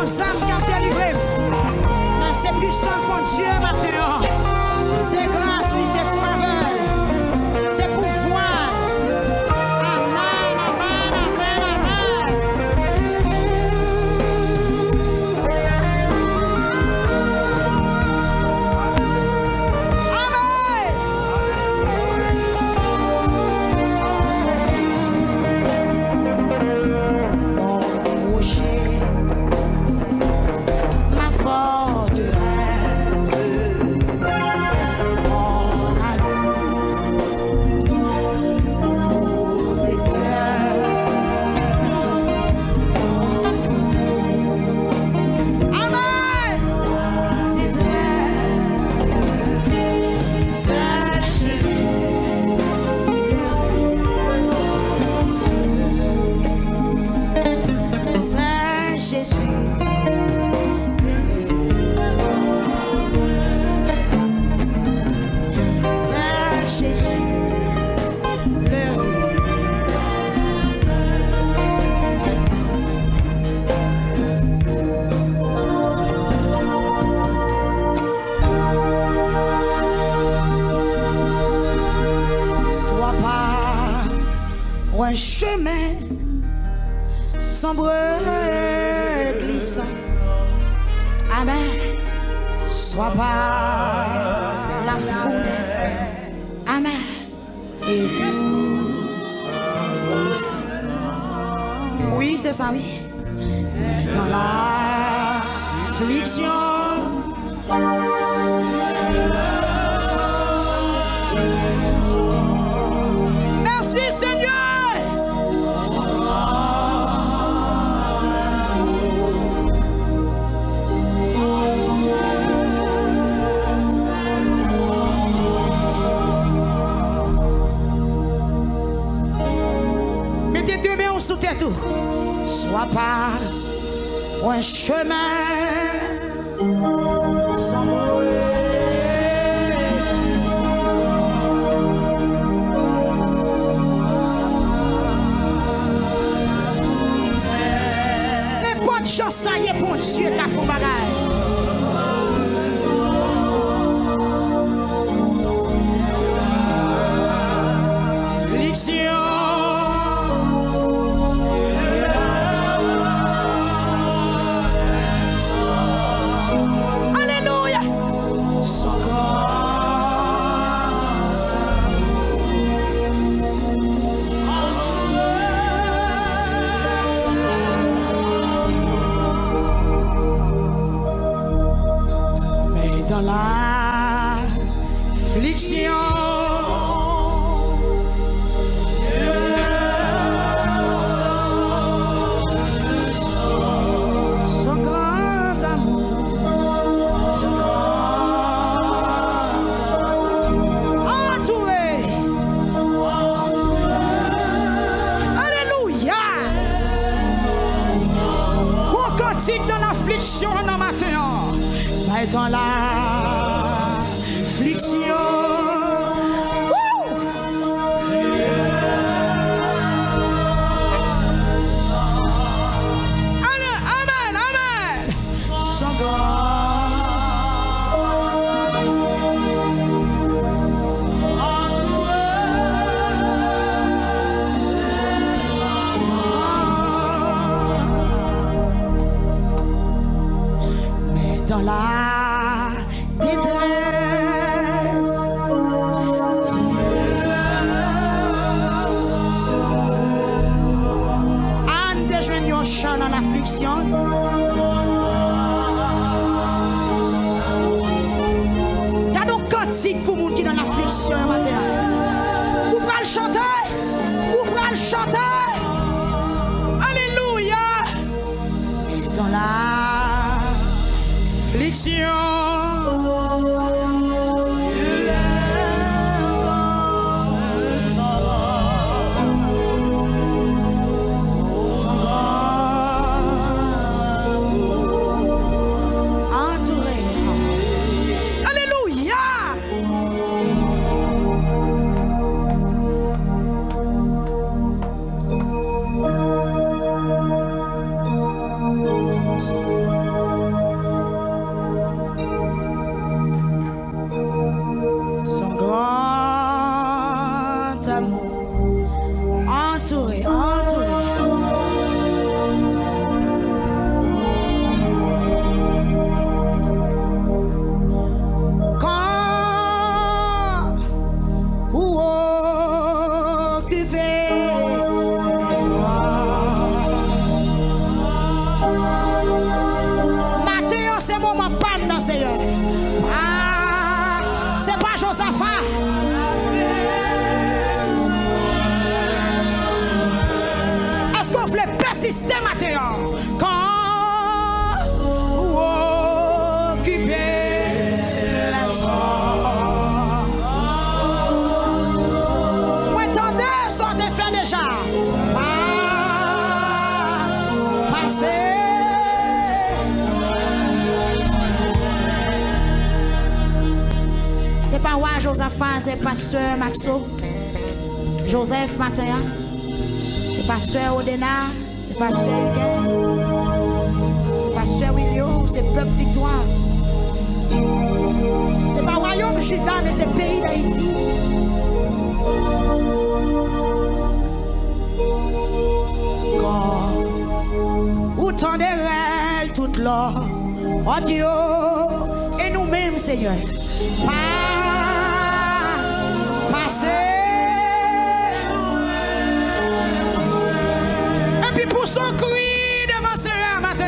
Nos âmes qui ont délivré. Mais c'est puissance, mon Dieu, maintenant. C'est grâce, c'est faveur. C'est pouvoir. Amen, amen, amen, amen. Mon rocher, ma forteresse, mon asile, mon protecteur. Amen. C'est Jésus. C'est Jésus. C'est Jésus. Sois pas un chemin sombre glissant. Amen. Sois pas la foule. Amen. Et tout dans le sang. Oui, c'est ça, oui. Dans l'affliction. Merci, Seigneur. Mettez deux mains sous tête. Sois pas un chemin sombre. Mais pas de chance, ça y est, bon Dieu, t'as fait bagage. Alléluia. Mais dans l'affliction, son grand amour, son grand entouré. Alléluia. Pour cantique dans l'affliction dans matin. Mais dans l'affliction. Dans la détresse, Anne déjeune un chant dans l'affliction. Il y a nos cantiques pour les gens qui sont dans l'affliction matin. Vous pouvez le chanter, vous pouvez le chanter. Alléluia. Et dans la affliction. Entouré. Alléluia. Seigneur. Ah, c'est pas Josaphat. Est-ce qu'on voulait persister maintenant? Quand vous occupez la sorte. Vous entendez ce qu'on a fait déjà? C'est pas roi Josaphat, c'est pasteur Maxo, Joseph Matéa, c'est pasteur Odena, c'est pasteur Huguet, c'est pasteur William, c'est peuple victoire. C'est pas royaume Juda, mais c'est pays d'Haïti. Quand vous tendez toute l'or, oh Dieu, et nous-mêmes, Seigneur. Passer. Et puis pour son cri devant Seigneur matin.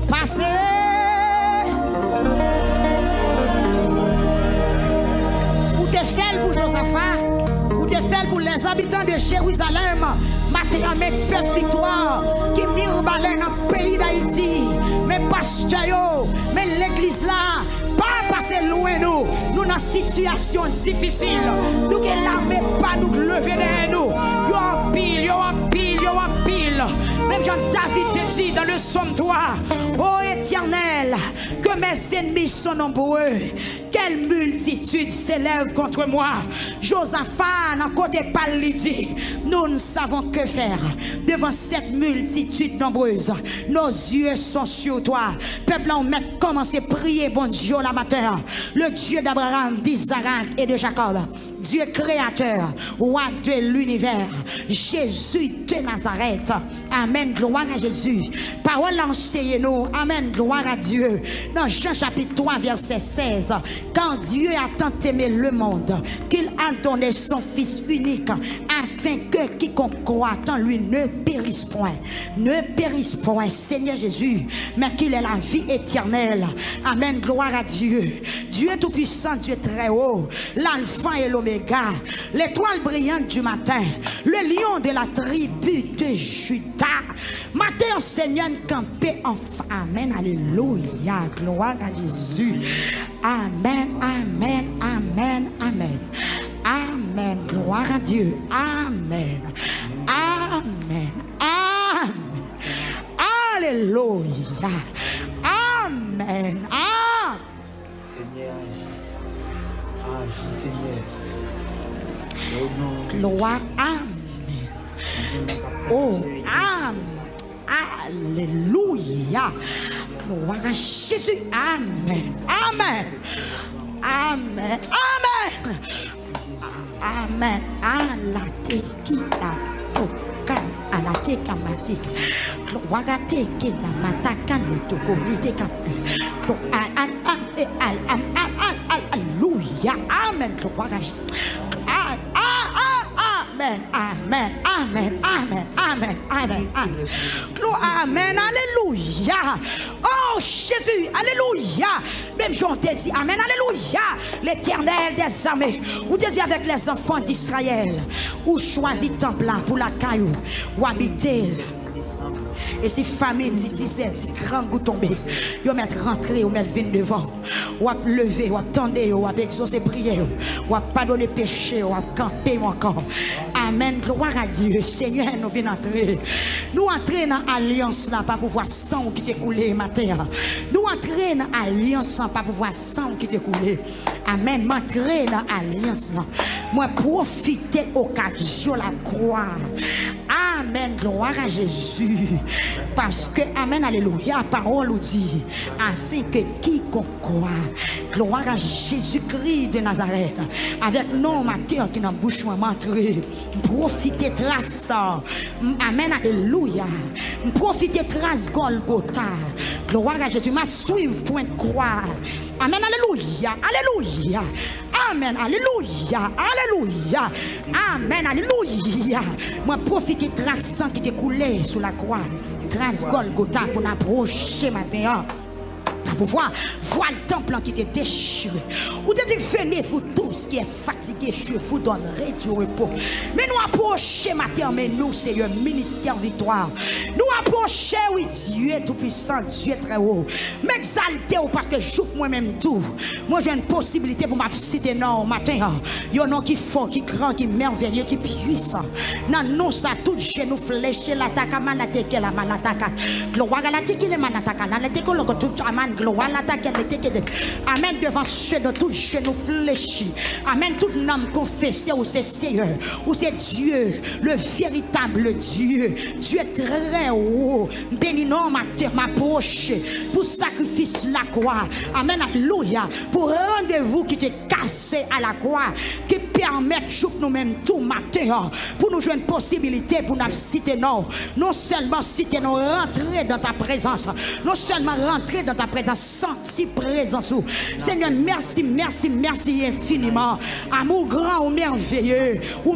Passer. Ou t'es fait pour Josaphat. Pour les habitants de Jérusalem, maintenant mes peuple victoire qui mirent baleine dans le pays d'Haïti, mes pasteurs, mais l'église là, pas passer loin nous dans une situation difficile, nous qui l'armée pas nous lever derrière nous, yo en pile, même Jean-David te dit dans le psaume 3, ô Éternel, que mes ennemis sont nombreux, quelle multitude s'élève contre moi. Josaphat n'a côté pas dit, nous ne savons que faire devant cette multitude nombreuse. Nos yeux sont sur toi. Peuple, on met commencer à prier, bon Dieu, la matin. Le Dieu d'Abraham, d'Isaac et de Jacob. Dieu créateur, roi de l'univers, Jésus de Nazareth. Amen, gloire à Jésus. Parole enseignée nous. Amen, gloire à Dieu. Dans Jean chapitre 3, verset 16. Quand Dieu a tant aimé le monde, qu'il a donné son Fils unique, afin que quiconque croit en lui ne périsse point. Ne périsse point, Seigneur Jésus, mais qu'il ait la vie éternelle. Amen, gloire à Dieu. Dieu tout-puissant, Dieu très haut, l'alpha et l'oméga, l'étoile brillante du matin, le lion de la tribu de Juda. Matin, Seigneur, campé en Amen, alléluia, gloire à Jésus. Amen, amen, amen, amen. Amen, gloire à Dieu. Amen, amen, amen. Alléluia. Amen, amen. Seigneur, agis, Seigneur. Gloire, amen. Oh, amen. Alléluia. Gloire à Jésus. Amen. Amen. Amen. Amen. Amen. Allah te kita tokan ala te kamatik. Gloire à te kina matakan tokoni te kapel. Alléluia. Amen. Gloire à Jésus. Amen, amen, amen, amen, amen, amen, amen. Amen, alléluia. Oh Jésus, alléluia. Même Jean te dit, amen, alléluia. L'Éternel des armées, ou te dit avec les enfants d'Israël, ou choisit temple là pour la caillou, ou habiter. Et si famine, si disette, si grand goût tombé, vous mettre rentrer, vous mettre vin devant, vous lever, vous attendre, vous exaucer prière, vous pardonner péché, vous camper encore. Amen, gloire à Dieu. Seigneur, nous venons entrer. Nous entrer dans l'alliance là, pas pour voir sang qui t'est coulé matin. Nous entrer dans l'alliance là, pas pour voir sang qui t'est coulé. Amen, m'entrer dans l'alliance là. Moi, profiter occasion la croix. Amen, gloire à Jésus. Parce que, amen, alléluia, parole nous dit, afin que quiconque croit, Gloire à Jésus-Christ de Nazareth. Avec nos matin qui dans bouche m'entrer. Profitez trace. Amen, alléluia. Profitez trace Golgotha. Gloire à Jésus. Ma suivre point de croix. Amen, alléluia. Alléluia. Amen, alléluia. Alléluia. Amen, alléluia. Moi profitez trace sang qui t'est coulé sous la croix. Trace Golgotha pour approcher matin. Pour voir le temple qui était déchiré. Ou te dit, venez vous tous qui est fatigué, je vous donnerai du repos. Mais nous approchons matin, mais nous, c'est le ministère victoire. Nous approchons, oui, Dieu tout-puissant, Dieu très haut. M'exalter parce que je moi-même tout. Moi, j'ai une possibilité pour m'assister non matin. Il y a un nom qui fort, qui grand, qui merveilleux, qui puissant. Non, non, ça, tout genou fléché, l'attaque à manateke, la manataka. Gloire à la tiki, les manataka, la teki, le tout aman. Gloire l'attaque, amen, devant ceux de tout genou fléchi. Amen, tout nom confessé où c'est Seigneur, où c'est Dieu, le véritable Dieu. Dieu très haut. Béni non, ma terre, m'approche pour sacrifice la croix. Amen, alléluia. Pour rendez-vous qui t'est cassé à la croix, qui permet de nous-mêmes tout matin, pour nous jouer une possibilité pour nous citer non seulement citer nous, rentrer dans ta présence, non seulement rentrer dans ta présence, senti présence. Seigneur, merci, merci, merci infiniment. Amour grand ou merveilleux, ou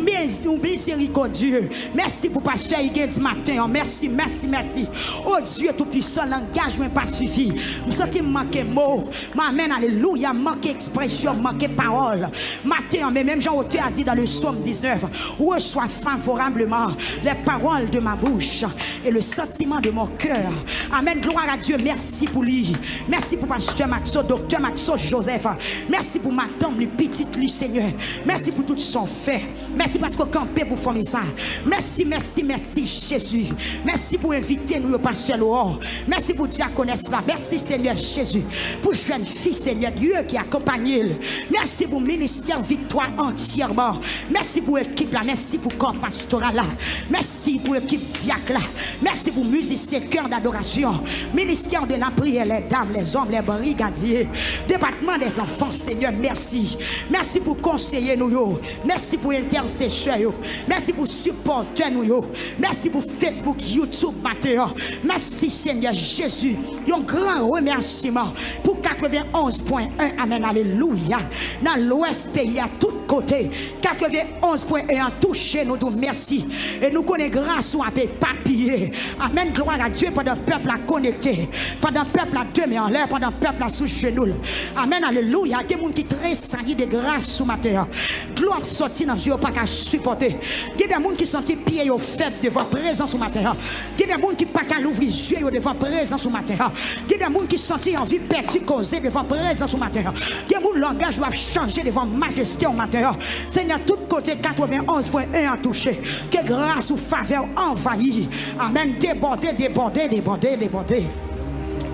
miséricordieux. Merci pour pasteur Higuin du matin. Merci, merci, merci. Oh Dieu tout-puissant, l'engagement pas suffi. Nous sentons manquer mots. Amen, alléluia, manquer expression, manquer parole. Matin, mais même Jean-Auteur a dit dans le psaume 19, reçois favorablement les paroles de ma bouche et le sentiment de mon cœur. Amen, gloire à Dieu, merci pour lui. Merci pour pasteur Maxo, docteur Maxo Joseph. Merci pour madame, les petites, les Seigneur. Merci pour tout son fait. Merci parce que campé pour former ça. Merci, merci, merci Jésus. Merci pour inviter nous au pasteur Laurent. Merci pour diaconesse là. Merci Seigneur Jésus. Pour jeune fille Seigneur Dieu qui accompagne. Merci pour ministère victoire entièrement. Merci pour l'équipe là. Merci pour corps pastoral là. Merci pour l'équipe diacre là. Merci pour musiciens, cœur d'adoration. Ministère de la prière, les dames, les hommes, les brigadiers, département des enfants, Seigneur, merci. Merci pour conseiller nous. Merci pour intercesseurs. Merci pour supporter nous. Merci pour Facebook, YouTube, matin. Merci, Seigneur Jésus. Un grand remerciement pour 91.1. Amen, alléluia. Dans l'ouest pays, à tous côtés, 91.1 a touché nous. Merci. Et nous connaissons grâce à tes papiers. Amen, gloire à Dieu pendant le peuple à connecter. Pendant le peuple à deux mains en l'air, pendant le peuple à sous genoux. Amen, alléluia. Il y a des gens qui très saillit de grâce sous matin. Gloire sortie dans Dieu, pas qu'à supporter. Il y a des gens qui sont pieds au fait devant présence sous matin. Il y a des gens qui pas qu'à l'ouvrir les yeux devant présence sous matin. Il y a des gens qui sont en vie perdue causée devant présence sous matin. Il y a des gens qui langage doivent changer devant majesté au matin. Seigneur, tout côté 91.1 a touché. Que grâce ou faveur envahit. Amen, débordé, débordé, débordé, débordé.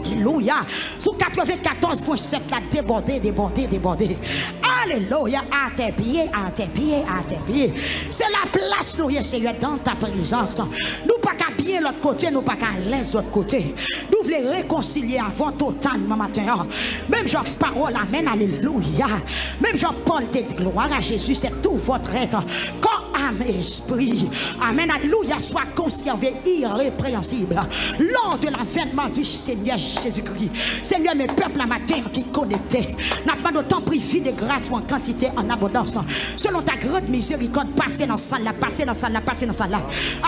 Alléluia. Sous 94.7, la débordé, débordé, débordé. Alléluia. À tes pieds, à tes pieds, à tes pieds. C'est la place, nous, Seigneur, dans ta présence. Nous pas qu'à bien l'autre côté, nous pas qu'à l'autre côté. Nous voulons réconcilier avant totalement matin. Même Jean-Paul, amen, alléluia. Même Jean-Paul te dit gloire à Jésus, c'est tout votre être. Corps, âme et esprit. Amen, alléluia, soit conservé irrépréhensible lors de l'avènement du Seigneur Jésus-Christ. Seigneur, mes peuples la matin qui connectés, n'a pas d'autant privé de grâce ou en quantité, en abondance. Selon ta grande miséricorde, passez dans salle là, passez dans salle là, passez dans salle là.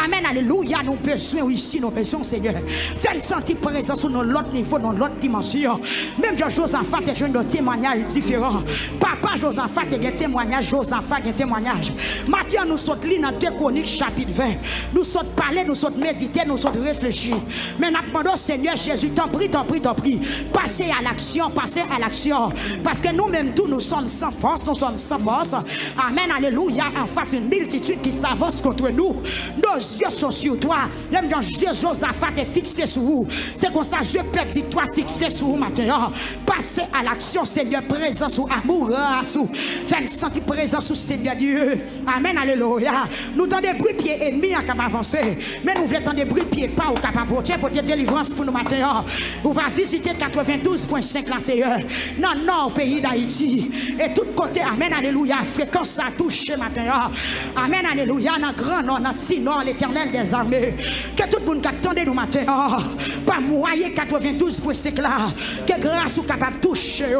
Amen, alléluia, nous besoin ici, nous besoin, Seigneur. Fais sentir présence sur l'autre niveau, dans l'autre dimension. Même Josaphat est un témoignage différent. Papa Josaphat est un témoignage, Josaphat est un témoignage. Maintenant, nous sommes dans 2 Chroniques chapitre 20. Nous sommes parler, nous sommes méditer, nous sommes réfléchir. Mais nous demandons, Seigneur Jésus, t'en prie, passez à l'action, passez à l'action. Parce que nous-mêmes, tous, nous sommes sans force, nous sommes sans force. Amen, alléluia, en face d'une multitude qui s'avance contre nous. Nos yeux sont sur toi. Même dans Josaphat est fixé sur vous. C'est comme ça, je peux victoire fixée sur vous maintenant. Pas passer à l'action, Seigneur, présence ou amour, fais sentir présence au Seigneur Dieu. Amen, alléluia. Nous avons des bruits pieds ennemis à cap avancer, mais nous voulons entendre des bruits pieds pas au cap apporter pour tes délivrance pour nous matin. On va visiter 92.5 la Seigneur. Non, au pays d'Haïti. Et tout côté, amen, alléluia. Fréquence ça touche matin. Amen, alléluia. Dans grand nom, dans petit nom, l'Éternel des armées. Que tout le monde qui attend nous matin, pas moyen 92.5 là, que grâce ou capable de toucher.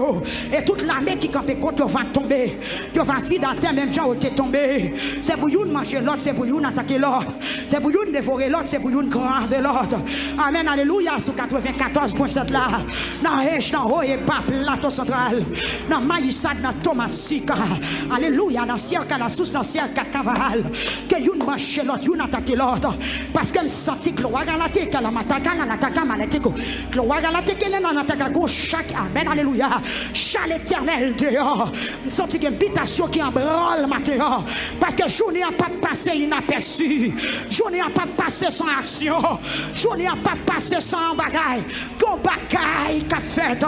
Et toute l'armée qui campe contre va tomber. Il va vivre dans terre, même gens où t'es tombé. C'est pour vous manger l'autre, c'est pour vous attaquer l'autre. C'est pour vous dévorer l'autre, c'est pour vous craser l'autre. Amen, alléluia, sur 94.7 là. Dans Hèche, dans Haut et pas plateau central. Dans Maïsad, dans Thomasika. Alléluia, dans Sierka, la source, dans Sierka, Caval. Que vous mangez l'autre, vous attaquez l'autre. Parce que senti que gloire à la tête, la mataka, la nataka, malético. Gloire à la tête, la nataka, gauche, chaque. Amen, alléluia. Chaque l'éternel dehors. Senti une habitation qui en branle matin. Parce que journée n'a pas passé inaperçu. Journée n'a pas passé sans action. Journée n'a pas passé sans bagaille. Gon bagaille qu'a fait.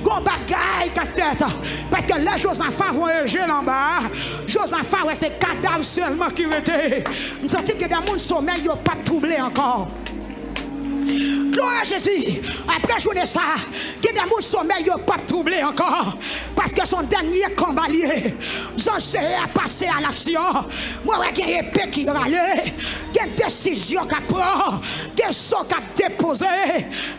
Gon bagaille qu'a fait. Parce que les Josaphat vont éger en bas. Josaphat, ouais, c'est cadavre seulement qui était. Nous sentons que dans mon sommeil, il n'y a pas troublé encore. Gloire à Jésus. Après journée ça, qui dans mon sommeil n'a pas troublé encore. Parce que son dernier combat lié, José a passé à l'action. Moi, il y a une épée qui râle, il y a une décision qui prend, des sauts qui déposé,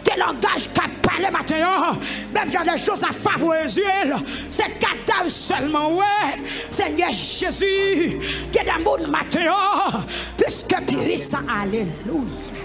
des langages qui parlé matin. Même dans les choses à favoriser, c'est cadavre seulement, ouais. Seigneur Jésus, qui est dans mon matin, puisque puissant, alléluia.